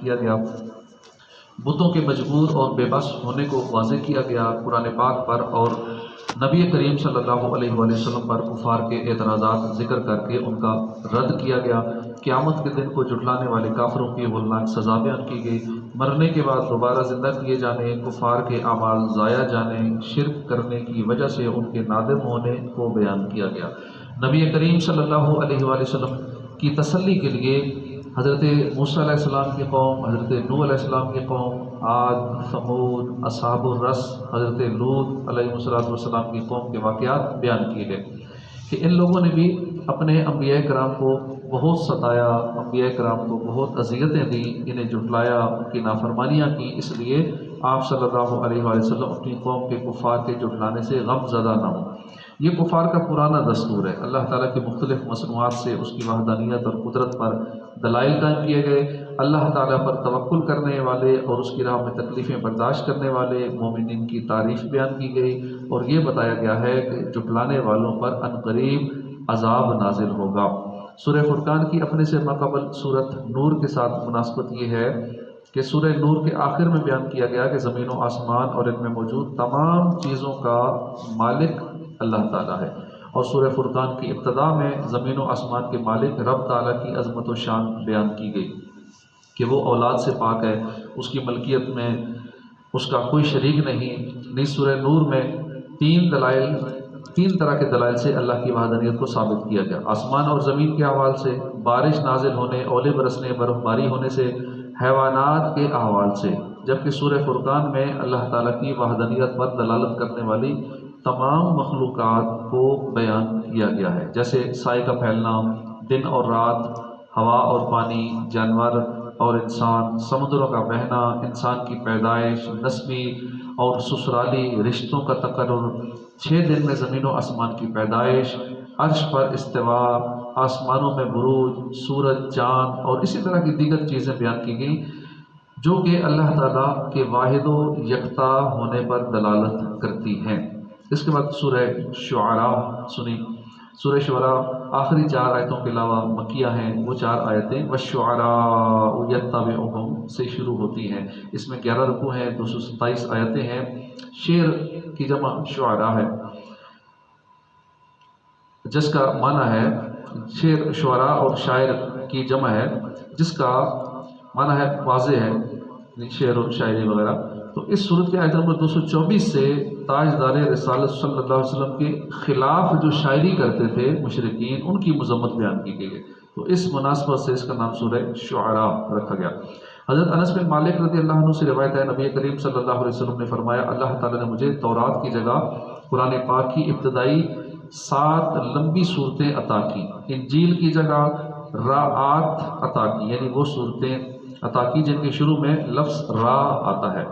کیا گیا، بتوں کے مجبور اور بے بس ہونے کو واضح کیا گیا قرآن پاک پر، اور نبی کریم صلی اللہ علیہ وآلہ وسلم پر کفار کے اعتراضات ذکر کر کے ان کا رد کیا گیا، قیامت کے دن کو جھٹلانے والے کافروں کی ہولناک سزا بیان کی گئی، مرنے کے بعد دوبارہ زندہ کیے جانے، کفار کے اعمال ضائع جانے، شرک کرنے کی وجہ سے ان کے نادم ہونے کو بیان کیا گیا۔ نبی کریم صلی اللہ علیہ وآلہ وسلم کی تسلی کے لیے حضرت موسیٰ علیہ السلام کی قوم، حضرت نوح علیہ السلام کی قوم، عاد، ثمود، اصحاب الرس، حضرت لوط علیہ السلام کی قوم کے واقعات بیان کیے گئے کہ ان لوگوں نے بھی اپنے انبیاء کرام کو بہت ستایا، انبیاء کرام کو بہت اذیتیں دی، انہیں جھٹلایا، ان کی نافرمانیاں کی، اس لیے آپ صلی اللہ علیہ وآلہ وسلم اپنی قوم کے کفار کے جھٹلانے سے غم زدہ نہ ہوں۔ یہ کفار کا پرانا دستور ہے۔ اللہ تعالیٰ کی مختلف مصنوعات سے اس کی وحدانیت اور قدرت پر دلائل قائم کیے گئے، اللہ تعالیٰ پر توکل کرنے والے اور اس کی راہ میں تکلیفیں برداشت کرنے والے مومنین کی تعریف بیان کی گئی، اور یہ بتایا گیا ہے کہ جھٹلانے والوں پر عنقریب عذاب نازل ہوگا۔ سورہ فرقان کی اپنے سے ماقبل سورۃ نور کے ساتھ مناسبت یہ ہے کہ سورہ نور کے آخر میں بیان کیا گیا کہ زمین و آسمان اور ان میں موجود تمام چیزوں کا مالک اللہ تعالیٰ ہے، اور سورہ فرقان کی ابتدا میں زمین و آسمان کے مالک رب تعالیٰ کی عظمت و شان بیان کی گئی کہ وہ اولاد سے پاک ہے، اس کی ملکیت میں اس کا کوئی شریک نہیں۔ نیز سورہ نور میں تین طرح کے دلائل سے اللہ کی وحدانیت کو ثابت کیا گیا، آسمان اور زمین کے احوال سے، بارش نازل ہونے، اولے برسنے، برف باری ہونے سے، حیوانات کے احوال سے، جبکہ سورہ فرقان میں اللہ تعالیٰ کی وحدانیت پر دلالت کرنے والی تمام مخلوقات کو بیان کیا گیا ہے، جیسے سائے کا پھیلنا، دن اور رات، ہوا اور پانی، جانور اور انسان، سمندروں کا بہنا، انسان کی پیدائش، نسبی اور سسرالی رشتوں کا تقرر، 6 دن میں زمین و آسمان کی پیدائش، عرش پر استواء، آسمانوں میں بروج، سورج، چاند اور اسی طرح کی دیگر چیزیں بیان کی گئیں جو کہ اللہ تعالیٰ کے واحد و یکتا ہونے پر دلالت کرتی ہیں۔ اس کے بعد سورہ شعراء سنی۔ سورہ شعراء آخری 4 آیتوں کے علاوہ مکیہ ہیں، وہ 4 آیتیں وَالشُّعَرَاءُ يَتَّبِعُهُمْ سے شروع ہوتی ہیں، اس میں 11 رکوع ہیں، 227 آیتیں ہیں، شعر کی جمع شعراء ہے، جس کا معنی ہے شعر، شعراء اور شاعر کی جمع ہے، جس کا معنی ہے واضح ہے، شعر اور شاعری وغیرہ۔ تو اس صورت کے آیت نمبر 224 سے تاجدار رسالت صلی اللہ علیہ وسلم کے خلاف جو شاعری کرتے تھے مشرکین، ان کی مذمت بیان کی گئی ہے، تو اس مناسبت سے اس کا نام سورہ شعراء رکھا گیا۔ حضرت انس بن مالک رضی اللہ عنہ سے روایت ہے، نبی کریم صلی اللہ علیہ وسلم نے فرمایا، اللہ تعالیٰ نے مجھے تورات کی جگہ قرآن پاک کی ابتدائی 7 لمبی صورتیں عطا کی، انجیل کی جگہ راعات عطا کی، یعنی وہ صورتیں عطا کی جن کے شروع میں لفظ را آتا ہے،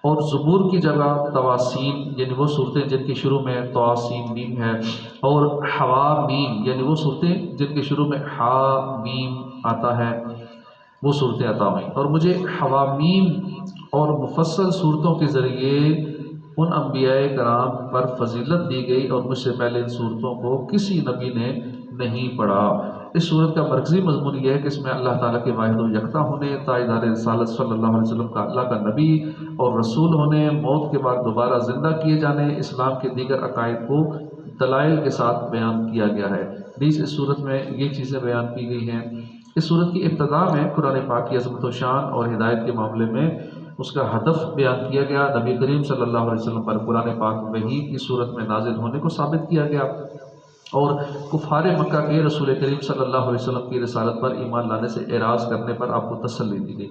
اور زبور کی جگہ تواسین، یعنی وہ صورتیں جن کے شروع میں تواسین میم ہے، اور حوامیم، یعنی وہ صورتیں جن کے شروع میں حا میم آتا ہے، وہ صورتیں عطا ہوئیں، اور مجھے حوامیم اور مفصل صورتوں کے ذریعے ان انبیاء کرام پر فضیلت دی گئی، اور مجھ سے پہلے ان صورتوں کو کسی نبی نے نہیں پڑھا۔ اس صورت کا مرکزی مضمون یہ ہے کہ اس میں اللہ تعالیٰ کے واحد و یکتا ہونے، تاجدار رسالت صلی اللہ علیہ وسلم کا اللہ کا نبی اور رسول ہونے، موت کے بعد دوبارہ زندہ کیے جانے، اسلام کے دیگر عقائد کو دلائل کے ساتھ بیان کیا گیا ہے۔ نیز اس صورت میں یہ چیزیں بیان کی گئی ہیں۔ اس صورت کی ابتدا میں قرآن پاک کی عظمت و شان اور ہدایت کے معاملے میں اس کا ہدف بیان کیا گیا، نبی کریم صلی اللہ علیہ وسلم پر قرآن پاک وحی کی صورت میں نازل ہونے کو ثابت کیا گیا، اور کفار مکہ کے رسول کریم صلی اللہ علیہ وسلم کی رسالت پر ایمان لانے سے اعراض کرنے پر آپ کو تسلی دی گئی۔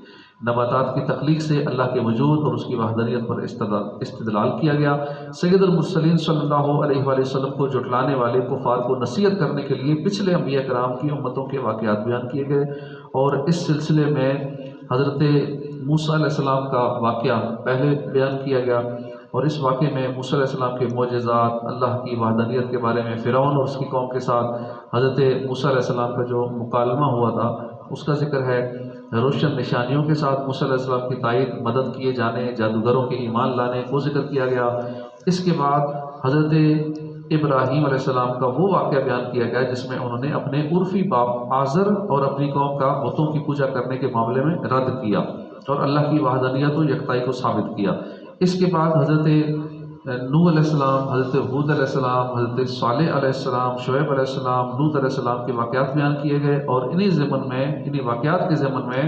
نباتات کی تخلیق سے اللہ کے وجود اور اس کی وحدانیت پر استدلال کیا گیا۔ سید المرسلین صلی اللہ علیہ وآلہ وسلم کو جھٹلانے والے کفار کو نصیحت کرنے کے لیے پچھلے انبیاء کرام کی امتوں کے واقعات بیان کیے گئے، اور اس سلسلے میں حضرت موسیٰ علیہ السلام کا واقعہ پہلے بیان کیا گیا، اور اس واقعے میں موسیٰ علیہ السلام کے معجزات، اللہ کی وحدانیت کے بارے میں فرعون اور اس کی قوم کے ساتھ حضرت موسیٰ علیہ السلام کا جو مکالمہ ہوا تھا اس کا ذکر ہے، روشن نشانیوں کے ساتھ موسیٰ علیہ السلام کی تائید، مدد کیے جانے، جادوگروں کے ایمان لانے کو ذکر کیا گیا۔ اس کے بعد حضرت ابراہیم علیہ السلام کا وہ واقعہ بیان کیا گیا جس میں انہوں نے اپنے عرفی باپ آزر اور اپنی قوم کا بتوں کی پوجا کرنے کے معاملے میں رد کیا اور اللہ کی وحدانیت و یکتائی کو ثابت کیا۔ اس کے بعد حضرت نوح علیہ السلام، حضرت ہود علیہ السلام، حضرت صالح علیہ السلام، شعیب علیہ السلام، لوط علیہ السلام کے واقعات بیان کیے گئے، اور انہی واقعات کے ضمن میں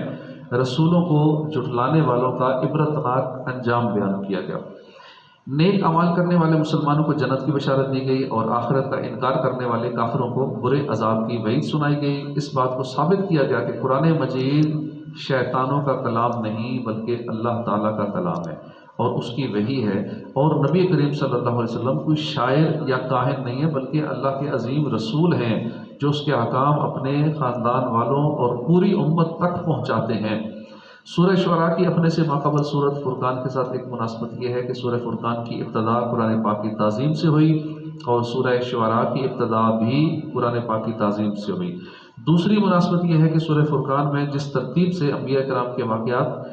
رسولوں کو جھٹلانے والوں کا عبرتناک انجام بیان کیا گیا۔ نیک اعمال کرنے والے مسلمانوں کو جنت کی بشارت دی گئی، اور آخرت کا انکار کرنے والے کافروں کو برے عذاب کی وعید سنائی گئی۔ اس بات کو ثابت کیا گیا کہ قرآن مجید شیطانوں کا کلام نہیں بلکہ اللہ تعالیٰ کا کلام ہے اور اس کی وحی ہے، اور نبی کریم صلی اللہ علیہ وسلم کوئی شاعر یا کاہن نہیں ہے بلکہ اللہ کے عظیم رسول ہیں جو اس کے احکام اپنے خاندان والوں اور پوری امت تک پہنچاتے ہیں۔ سورہ شعراء کی اپنے سے ماقبل سورۃ فرقان کے ساتھ ایک مناسبت یہ ہے کہ سورہ فرقان کی ابتدا قرآن پاک کی تعظیم سے ہوئی، اور سورہ شعراء کی ابتدا بھی قرآن پاک کی تعظیم سے ہوئی۔ دوسری مناسبت یہ ہے کہ سورہ فرقان میں جس ترتیب سے انبیاء کرام کے واقعات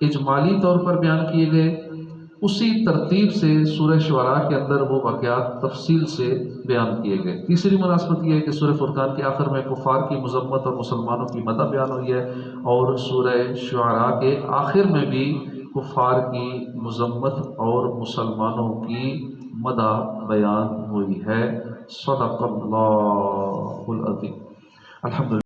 اجمالی طور پر بیان کیے گئے، اسی ترتیب سے سورہ شعراء کے اندر وہ واقعات تفصیل سے بیان کیے گئے۔ تیسری مناسبت یہ ہے کہ سورہ فرقان کے آخر میں کفار کی مذمت اور مسلمانوں کی مدح بیان ہوئی ہے، اور سورہ شعراء کے آخر میں بھی کفار کی مذمت اور مسلمانوں کی مدح بیان ہوئی ہے۔ صدق اللہ العظیم۔ الحمدللہ۔